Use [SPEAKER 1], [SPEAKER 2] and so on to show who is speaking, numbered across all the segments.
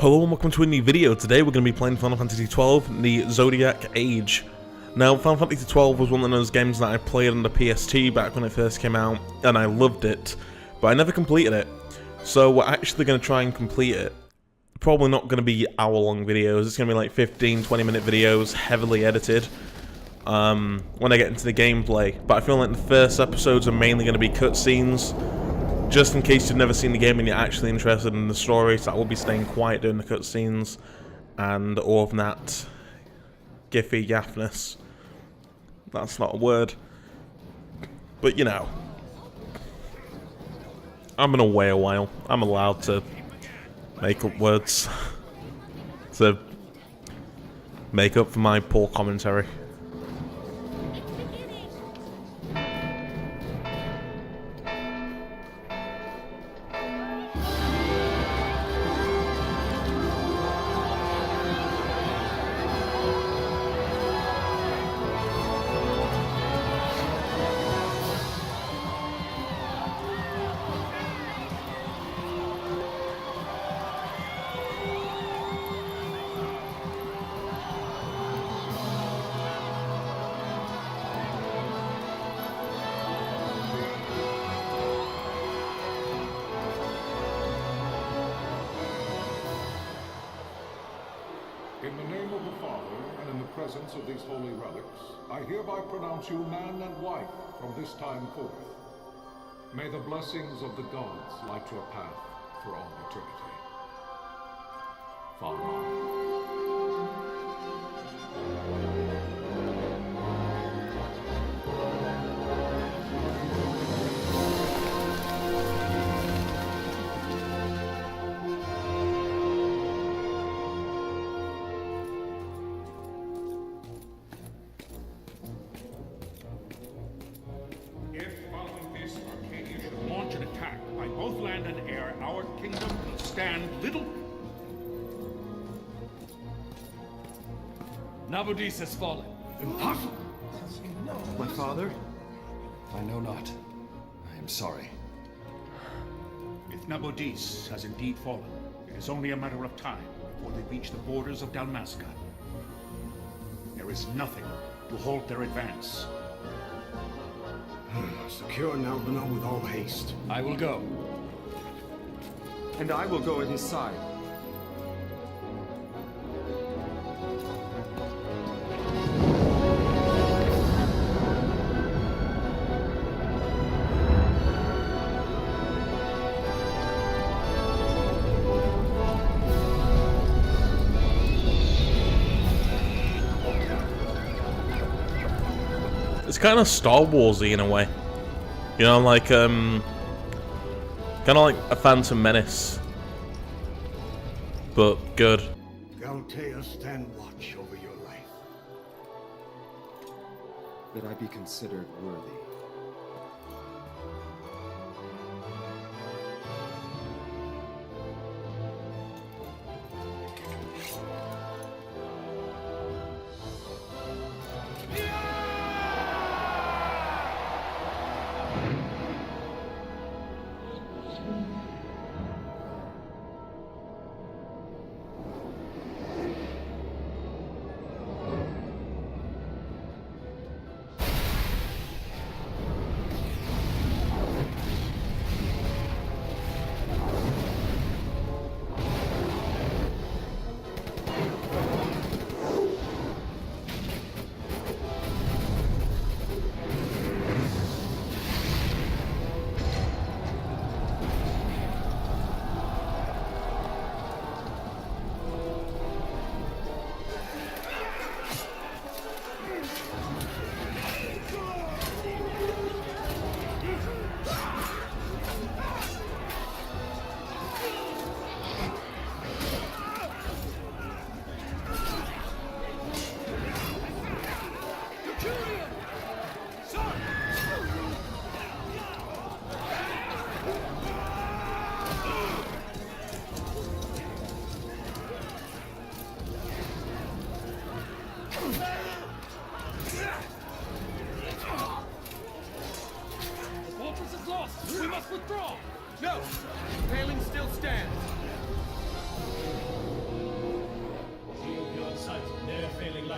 [SPEAKER 1] Hello and welcome to a new video. Today we're going to be playing Final Fantasy XII, the Zodiac Age. Now, Final Fantasy XII was one of those games that I played on the PS2 back when it first came out, and I loved it, but I never completed it. So we're actually going to try and complete it. Probably not going to be hour-long videos, it's going to be like 15-20 minute videos, heavily edited, when I get into the gameplay. But I feel like the first episodes are mainly going to be cutscenes, just in case you've never seen the game and you're actually interested in the story, so I will be staying quiet during the cutscenes and all of that giffy yaffness. That's not a word. But you know, I'm been away a while. I'm allowed to make up words to make up for my poor commentary.
[SPEAKER 2] In the name of the Father, and in the presence of these holy relics, I hereby pronounce you man and wife from this time forth. May the blessings of the gods light your path for all eternity. Vaughan.
[SPEAKER 3] Davies has fallen.
[SPEAKER 4] Impossible!
[SPEAKER 5] My father?
[SPEAKER 4] I know not. I am sorry.
[SPEAKER 3] If Davies has indeed fallen, it is only a matter of time before they reach the borders of Dalmasca. There is nothing to halt their advance.
[SPEAKER 5] Secure Nalbina with all haste.
[SPEAKER 4] I will go.
[SPEAKER 5] And I will go at his side.
[SPEAKER 1] It's kind of Star Warsy in a way, you know, like kind of like a Phantom Menace, but good.
[SPEAKER 5] Galtea, stand watch over your life.
[SPEAKER 6] That I be considered worthy.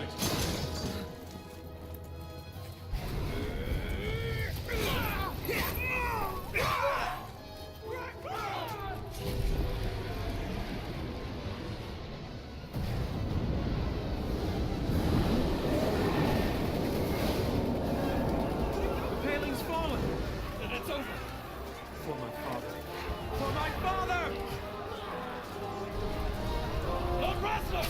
[SPEAKER 3] right.
[SPEAKER 5] The paling's fallen! It's over! For my father. For my father! Lord Wrestler!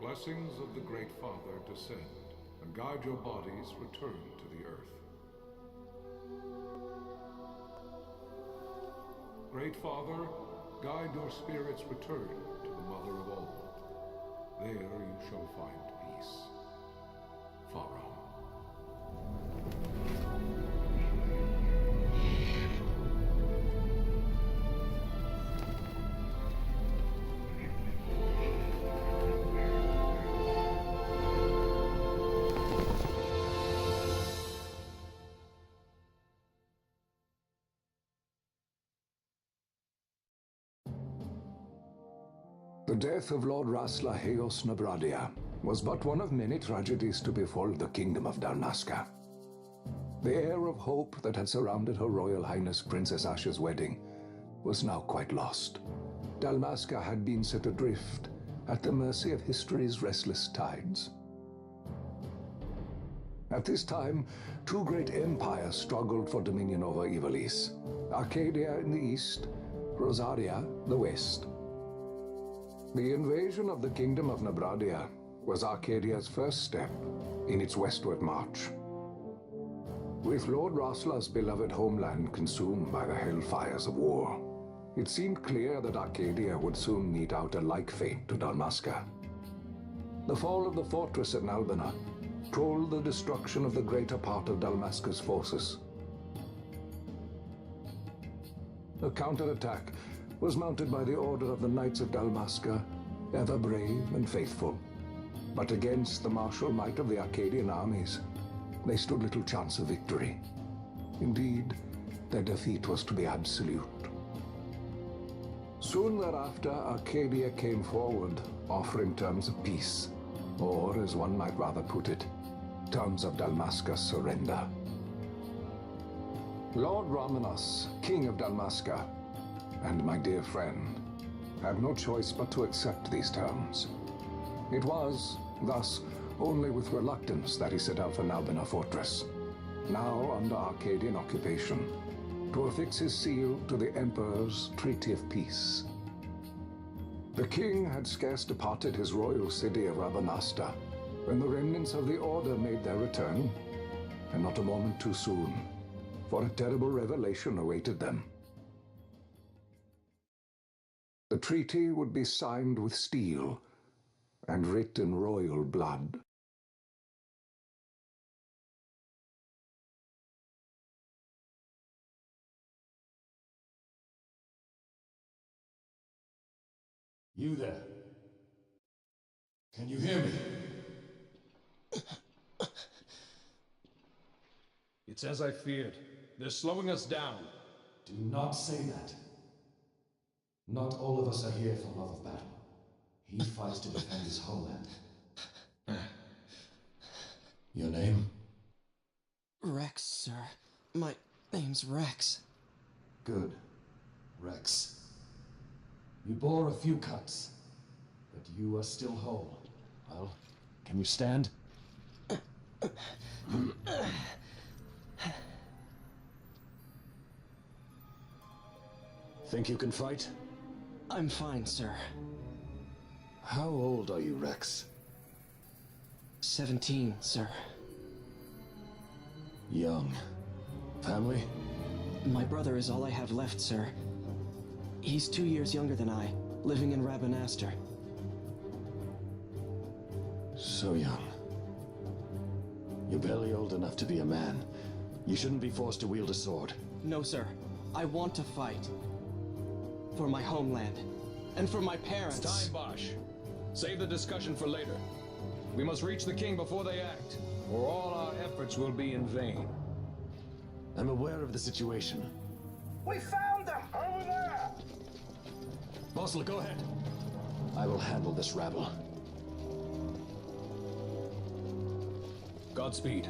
[SPEAKER 2] Blessings of the Great Father descend, and guide your bodies return to the earth. Great Father, guide your spirits return to the Mother of all. There you shall find peace. Pharaoh.
[SPEAKER 7] The death of Lord Rasla Heos Nabradia was but one of many tragedies to befall the kingdom of Dalmasca. The air of hope that had surrounded Her Royal Highness Princess Asha's wedding was now quite lost. Dalmasca had been set adrift at the mercy of history's restless tides. At this time, two great empires struggled for dominion over Ivalice: Arcadia in the east, Rosaria the west. The invasion of the Kingdom of Nabradia was Arcadia's first step in its westward march. With Lord Rasla's beloved homeland consumed by the hellfires of war, it seemed clear that Arcadia would soon mete out a like fate to Dalmasca. The fall of the fortress at Nalbina told the destruction of the greater part of Dalmasca's forces. A counterattack was mounted by the order of the Knights of Dalmasca, ever brave and faithful. But against the martial might of the Arcadian armies, they stood little chance of victory. Indeed, their defeat was to be absolute. Soon thereafter, Arcadia came forward, offering terms of peace, or, as one might rather put it, terms of Dalmasca's surrender. Lord Romanos, King of Dalmasca, and my dear friend, had no choice but to accept these terms. It was, thus, only with reluctance that he set out for Nalbina Fortress, now under Arcadian occupation, to affix his seal to the Emperor's Treaty of Peace. The king had scarce departed his royal city of Rabanasta when the remnants of the Order made their return, and not a moment too soon, for a terrible revelation awaited them. The treaty would be signed with steel and writ in royal blood.
[SPEAKER 4] You there? Can you hear me?
[SPEAKER 5] It's as I feared. They're slowing us down.
[SPEAKER 4] Do not say that. Not all of us are here for love of battle. He fights to defend his homeland. Your name?
[SPEAKER 8] Rex, sir. My name's Rex.
[SPEAKER 4] Good. Rex. You bore a few cuts, but you are still whole. Well, can you stand? Think you can fight?
[SPEAKER 8] I'm fine, sir.
[SPEAKER 4] How old are you, Rex?
[SPEAKER 8] 17, sir.
[SPEAKER 4] Young. Family?
[SPEAKER 8] My brother is all I have left, sir. He's 2 years younger than I, living in Rabanastre.
[SPEAKER 4] So young. You're barely old enough to be a man. You shouldn't be forced to wield a sword.
[SPEAKER 8] No, sir. I want to fight. For my homeland. And for my parents.
[SPEAKER 9] It's time, Bosch. Save the discussion for later. We must reach the king before they act, or all our efforts will be in vain.
[SPEAKER 4] I'm aware of the situation.
[SPEAKER 5] We found them! Over there!
[SPEAKER 4] Bosler, go ahead. I will handle this rabble.
[SPEAKER 9] Godspeed.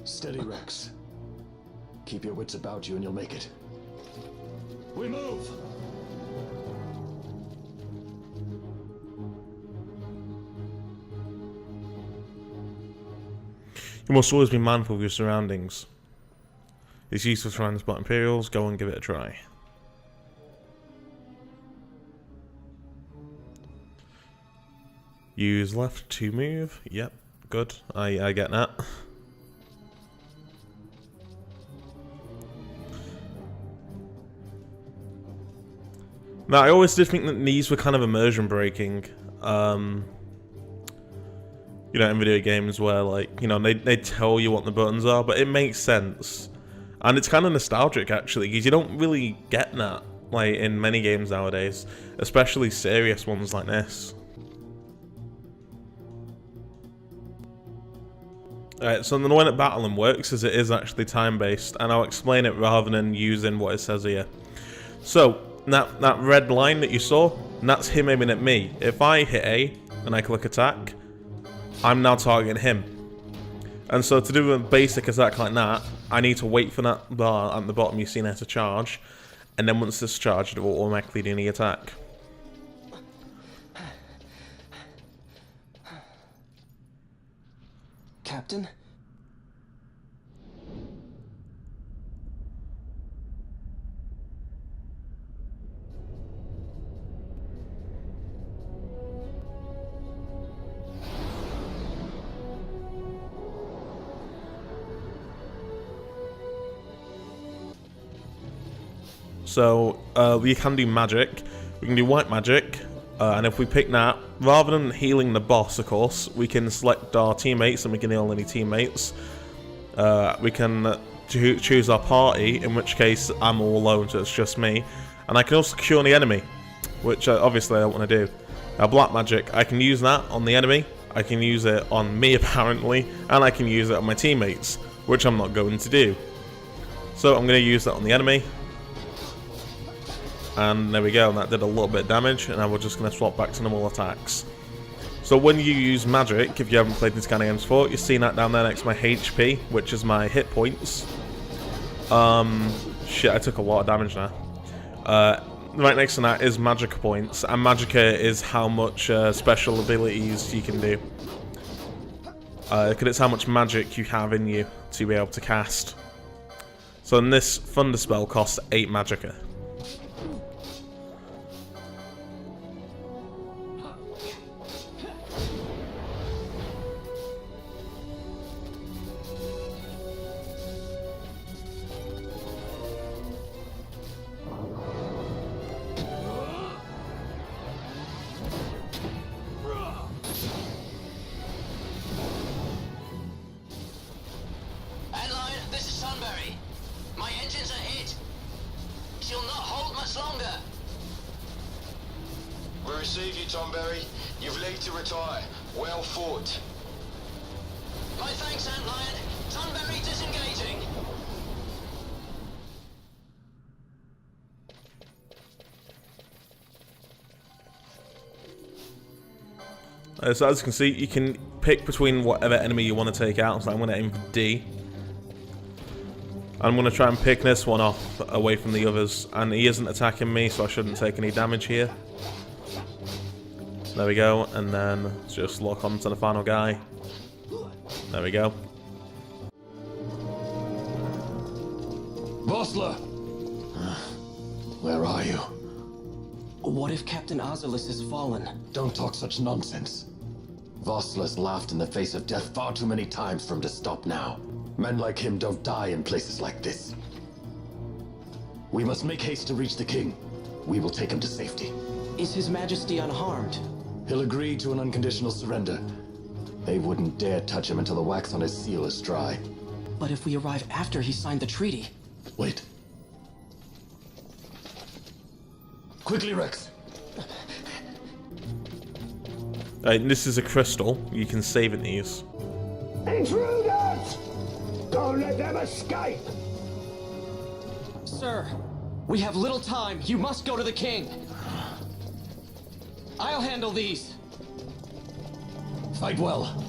[SPEAKER 4] Steady, Rex. Keep your wits about you and you'll make it. We move!
[SPEAKER 1] You must always be mindful of your surroundings. It's useful to try and spot Imperials. Go and give it a try. Use left to move. Yep, good. I get that. Now, I always did think that these were kind of immersion breaking. You know, in video games where, like, you know, they tell you what the buttons are, but it makes sense. And it's kind of nostalgic, actually, because you don't really get that, like, in many games nowadays. Especially serious ones like this. Alright, so the way that battling works is it is actually time-based, and I'll explain it rather than using what it says here. So, that red line that you saw, that's him aiming at me. If I hit A, and I click attack, I'm now targeting him. And so to do a basic attack like that, I need to wait for that bar at the bottom you see there to charge, and then once it's charged, it will automatically do the attack.
[SPEAKER 8] Captain?
[SPEAKER 1] So, we can do magic. We can do white magic, and if we pick that, rather than healing the boss, of course, we can select our teammates and we can heal any teammates. We can choose our party, in which case I'm all alone, so it's just me. And I can also cure the enemy, which obviously I don't want to do. Now, black magic, I can use that on the enemy, I can use it on me apparently, and I can use it on my teammates, which I'm not going to do. So I'm going to use that on the enemy. And there we go, and that did a little bit of damage, and now we're just going to swap back to normal attacks. So when you use magic, if you haven't played this kind of games before, you're seeing that down there next to my HP, which is my hit points. Shit, I took a lot of damage now. Right next to that is Magicka points, and Magicka is how much special abilities you can do. Because it's how much magic you have in you to be able to cast. So in this Thunder spell costs 8 Magicka. So as you can see, you can pick between whatever enemy you want to take out. So I'm going to aim for D. I'm going to try and pick this one off away from the others. And he isn't attacking me, so I shouldn't take any damage here. There we go. And then just lock on to the final guy. There we go.
[SPEAKER 4] Vossler! Where are you?
[SPEAKER 8] What if Captain Oculus has fallen?
[SPEAKER 4] Don't talk such nonsense. Vossler's laughed in the face of death far too many times for him to stop now. Men like him don't die in places like this. We must make haste to reach the king. We will take him to safety.
[SPEAKER 8] Is His Majesty unharmed?
[SPEAKER 4] He'll agree to an unconditional surrender. They wouldn't dare touch him until the wax on his seal is dry.
[SPEAKER 8] But if we arrive after he signed the treaty...
[SPEAKER 4] Wait. Quickly, Rex.
[SPEAKER 1] This is a crystal. You can save it these.
[SPEAKER 7] Intruders! Don't let them escape!
[SPEAKER 8] Sir, we have little time. You must go to the king. I'll handle these.
[SPEAKER 4] Fight well.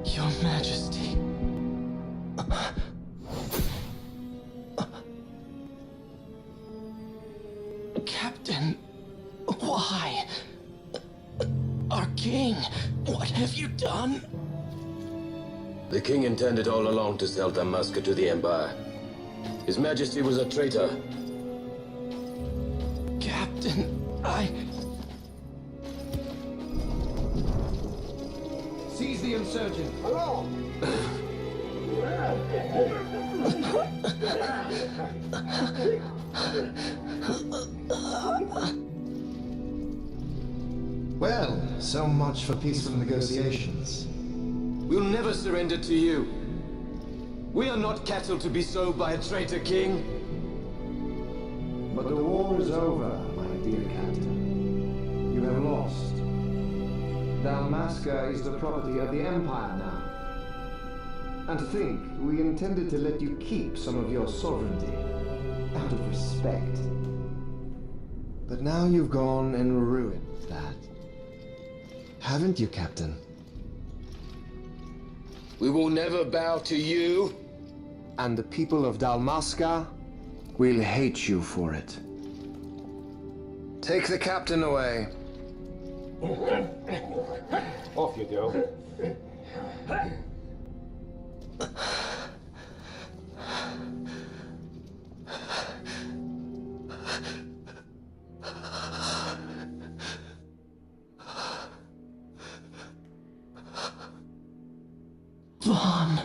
[SPEAKER 8] Your Majesty. Captain, why? Our king, what have you done?
[SPEAKER 10] The king intended all along to sell Damascus to the Empire. His Majesty was a traitor.
[SPEAKER 8] Captain,
[SPEAKER 5] Seize the insurgent.
[SPEAKER 11] Well, so much for peaceful negotiations.
[SPEAKER 10] We'll never surrender to you. We are not cattle to be sold by a traitor king.
[SPEAKER 11] But the war is over, my dear Captain. You have lost. Dalmasca is the property of the Empire now. And to think, we intended to let you keep some of your sovereignty, out of respect. But now you've gone and ruined that. Haven't you, Captain?
[SPEAKER 10] We will never bow to you.
[SPEAKER 11] And the people of Dalmasca will hate you for it. Take the captain away.
[SPEAKER 5] Off you go.
[SPEAKER 8] Vaughan.